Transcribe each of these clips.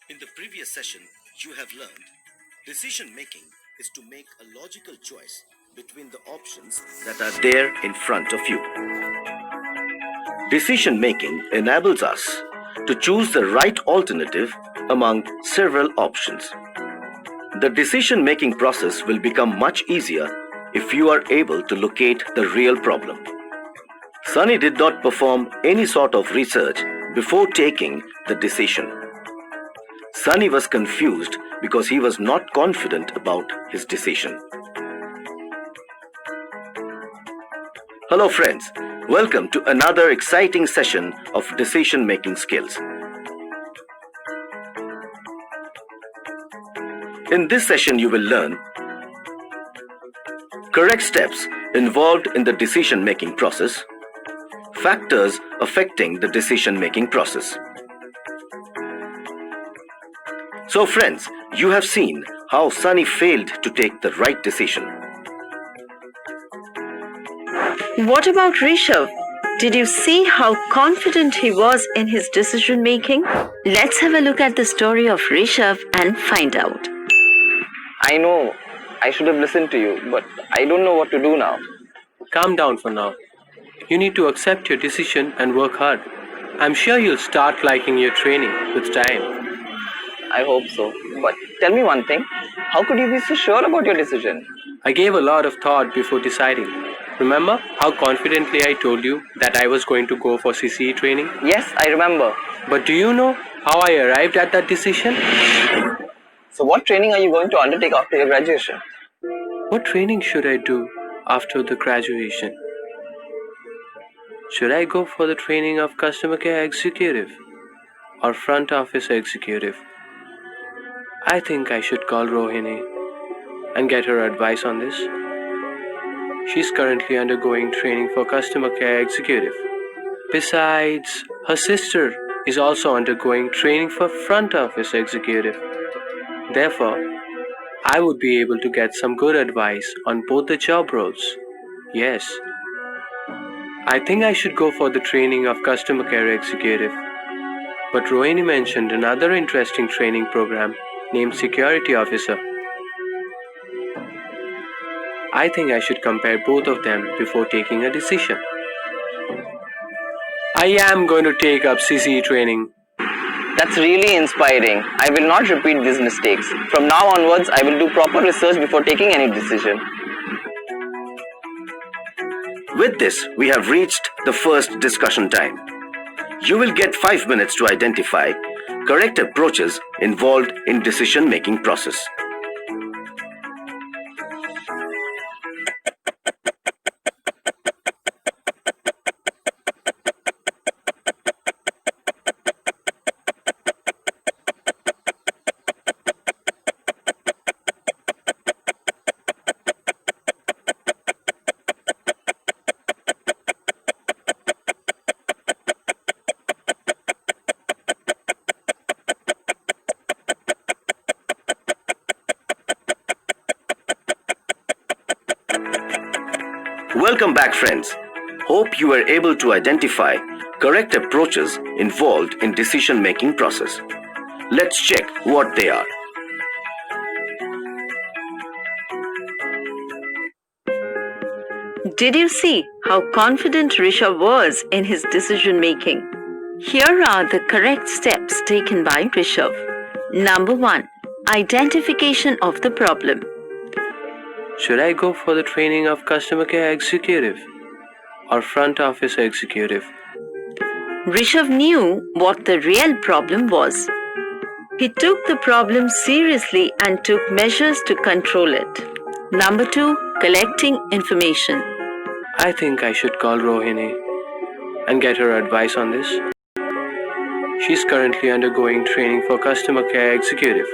In the previous session, you have learned decision making is to make a logical choice between the options that are there in front of you. Decision making enables us to choose the right alternative among several options. The decision making process will become much easier if you are able to locate the real problem. Sunny did not perform any sort of research before taking the decision. Sunny was confused because he was not confident about his decision. Hello friends, welcome to another exciting session of decision-making skills. In this session you will learn correct steps involved in the decision-making process, factors affecting the decision-making process. So friends, you have seen how Sunny failed to take the right decision. What about Rishabh? Did you see how confident he was in his decision making? Let's have a look at the story of Rishabh and find out. I know I should have listened to you, but I don't know what to do now. Calm down for now. You need to accept your decision and work hard. I'm sure you'll start liking your training with time. I hope so. But tell me one thing. How could you be so sure about your decision? I gave a lot of thought before deciding. Remember how confidently I told you that I was going to go for CCE training? Yes, I remember. But do you know how I arrived at that decision? So what training are you going to undertake after your graduation? What training should I do after the graduation? Should I go for the training of customer care executive or front office executive? I think I should call Rohini and get her advice on this. She's currently undergoing training for customer care executive. Besides, her sister is also undergoing training for front office executive. Therefore, I would be able to get some good advice on both the job roles. Yes, I think I should go for the training of customer care executive. But Rohini mentioned another interesting training program named security officer. I think I should compare both of them before taking a decision. I am going to take up CCE training. That's really inspiring. I will not repeat these mistakes. From now onwards, I will do proper research before taking any decision. With this, we have reached the first discussion time. You will get 5 minutes to identify correct approaches involved in decision-making process. Welcome back friends. Hope you were able to identify correct approaches involved in decision-making process. Let's check what they are. Did you see how confident Rishabh was in his decision making? Here are the correct steps taken by Rishabh. Number 1. Identification of the problem. Should I go for the training of customer care executive or front office executive? Rishabh knew what the real problem was. He took the problem seriously and took measures to control it. Number 2. Collecting information. I think I should call Rohini and get her advice on this. She's currently undergoing training for customer care executive.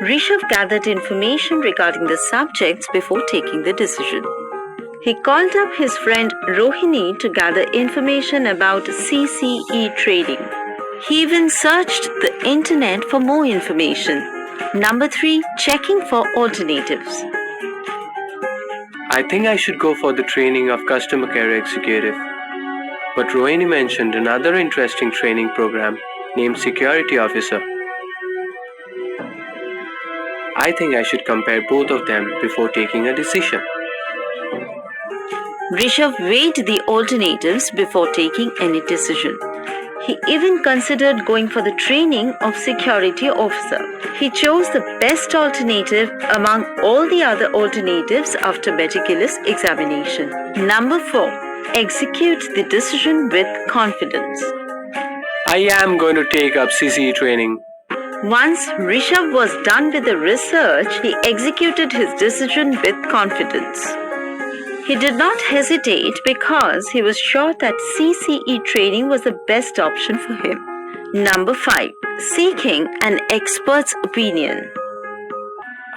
Rishabh gathered information regarding the subjects before taking the decision. He called up his friend Rohini to gather information about CCE training. He even searched the internet for more information. Number 3. Checking for alternatives. I think I should go for the training of customer care executive. But Rohini mentioned another interesting training program named security officer. I think I should compare both of them before taking a decision. Rishabh weighed the alternatives before taking any decision. He even considered going for the training of security officer. He chose the best alternative among all the other alternatives after meticulous examination. Number 4. Execute the decision with confidence. I am going to take up CCE training. Once Rishabh was done with the research, he executed his decision with confidence. He did not hesitate because he was sure that CCE training was the best option for him. Number 5. Seeking an expert's opinion.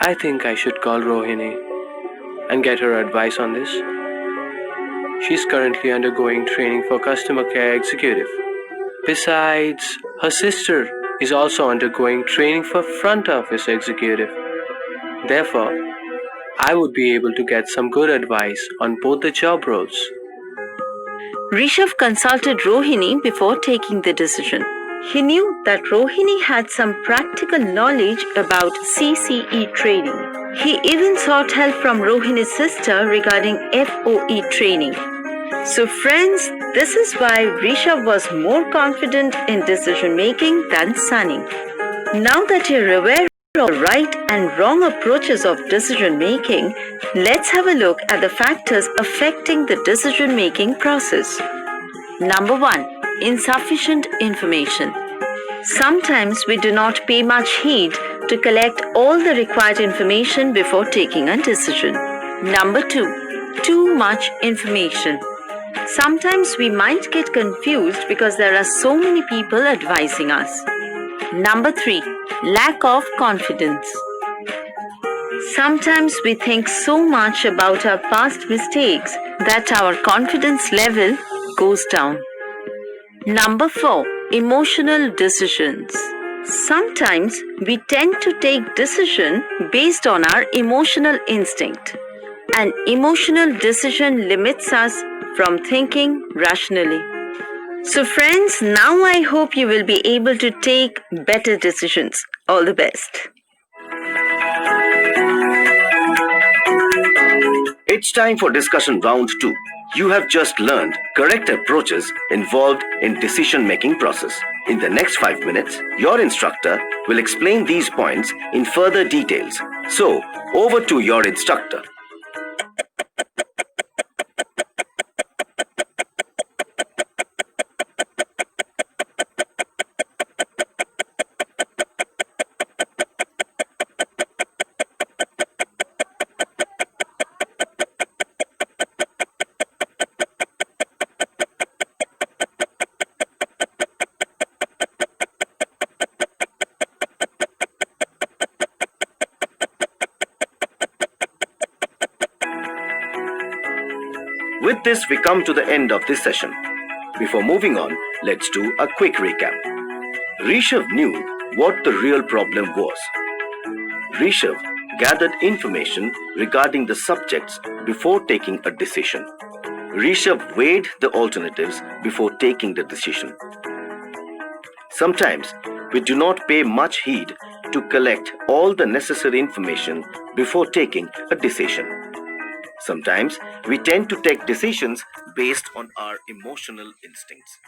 I think I should call Rohini and get her advice on this. She's currently undergoing training for customer care executive. Besides, her sister is also undergoing training for front office executive. Therefore, I would be able to get some good advice on both the job roles. Rishabh consulted Rohini before taking the decision. He knew that Rohini had some practical knowledge about CCE training. He even sought help from Rohini's sister regarding FOE training. So friends, this is why Rishabh was more confident in decision making than Sunny. Now that you're aware of the right and wrong approaches of decision making, let's have a look at the factors affecting the decision making process. Number 1. Insufficient information. Sometimes we do not pay much heed to collect all the required information before taking a decision. Number 2. Too much information. Sometimes we might get confused because there are so many people advising us. Number 3. Lack of confidence. Sometimes we think so much about our past mistakes that our confidence level goes down. Number 4. Emotional decisions. Sometimes we tend to take decision based on our emotional instinct. An emotional decision limits us from thinking rationally. So friends, now I hope you will be able to take better decisions. All the best. It's time for discussion round 2. You have just learned correct approaches involved in decision-making process. In the next 5 minutes, your instructor will explain these points in further details. So, over to your instructor. With this, we come to the end of this session. Before moving on, let's do a quick recap. Rishabh knew what the real problem was. Rishabh gathered information regarding the subjects before taking a decision. Rishabh weighed the alternatives before taking the decision. Sometimes we do not pay much heed to collect all the necessary information before taking a decision. Sometimes we tend to take decisions based on our emotional instincts.